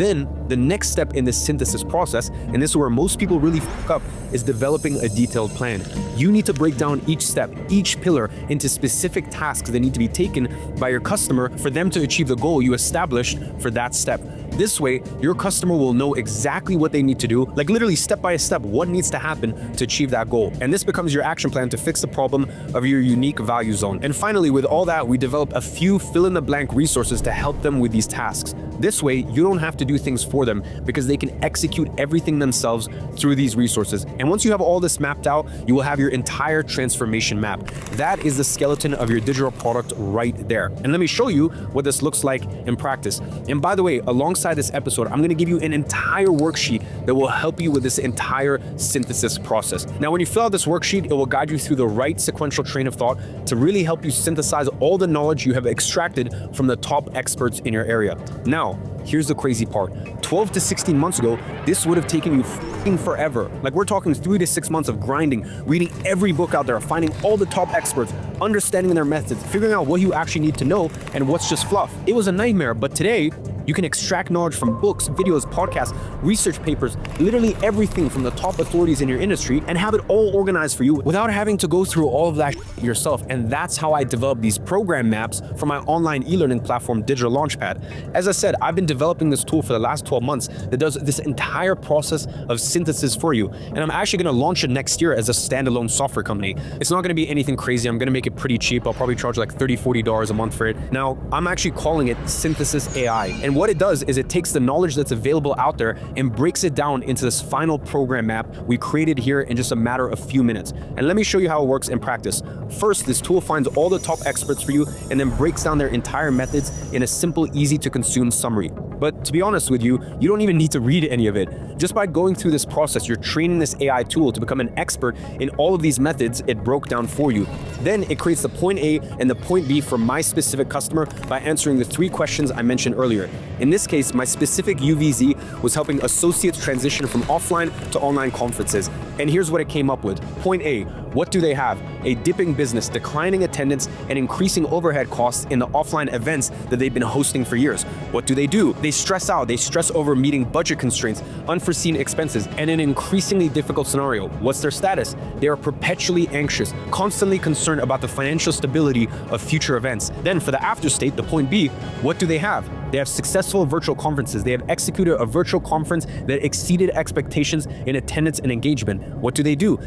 Then, the next step in this synthesis process, and this is where most people really f up, is developing a detailed plan. You need to break down each step, each pillar, into specific tasks that need to be taken by your customer for them to achieve the goal you established for that step. This way, your customer will know exactly what they need to do, like literally step by step, what needs to happen to achieve that goal. And this becomes your action plan to fix the problem of your unique value zone. And finally, with all that, we develop a few fill-in-the-blank resources to help them with these tasks. This way, you don't have to do things for them because they can execute everything themselves through these resources. And once you have all this mapped out, you will have your entire transformation map. That is the skeleton of your digital product right there. And let me show you what this looks like in practice. And by the way, alongside this episode, I'm going to give you an entire worksheet that will help you with this entire synthesis process. Now, when you fill out this worksheet, it will guide you through the right sequential train of thought to really help you synthesize all the knowledge you have extracted from the top experts in your area. Now, here's the crazy part. 12 to 16 months ago, this would have taken you f***ing forever. Like, we're talking 3 to 6 months of grinding, reading every book out there, finding all the top experts, understanding their methods, figuring out what you actually need to know and what's just fluff. It was a nightmare, but today, you can extract knowledge from books, videos, podcasts, research papers, literally everything from the top authorities in your industry and have it all organized for you without having to go through all of that yourself. And that's how I developed these program maps for my online e-learning platform, Digital Launchpad. As I said, I've been developing this tool for the last 12 months that does this entire process of synthesis for you. And I'm actually going to launch it next year as a standalone software company. It's not going to be anything crazy. I'm going to make it pretty cheap. I'll probably charge like $30, $40 a month for it. Now, I'm actually calling it Synthesis AI. And what it does is it takes the knowledge that's available out there and breaks it down into this final program map we created here in just a matter of few minutes. And let me show you how it works in practice. First, this tool finds all the top experts for you and then breaks down their entire methods in a simple, easy to consume summary. But to be honest with you, you don't even need to read any of it. Just by going through this process, you're training this AI tool to become an expert in all of these methods it broke down for you. Then it creates the point A and the point B for my specific customer by answering the 3 questions I mentioned earlier. In this case, my specific UVZ was helping associates transition from offline to online conferences. And here's what it came up with. Point A, what do they have? A dipping business, declining attendance, and increasing overhead costs in the offline events that they've been hosting for years. What do? They stress out. They stress over meeting budget constraints, unforeseen expenses, and an increasingly difficult scenario. What's their status? They are perpetually anxious, constantly concerned about the financial stability of future events. Then for the after state, the point B, what do they have? They have successful virtual conferences. They have executed a virtual conference that exceeded expectations in attendance and engagement. What do?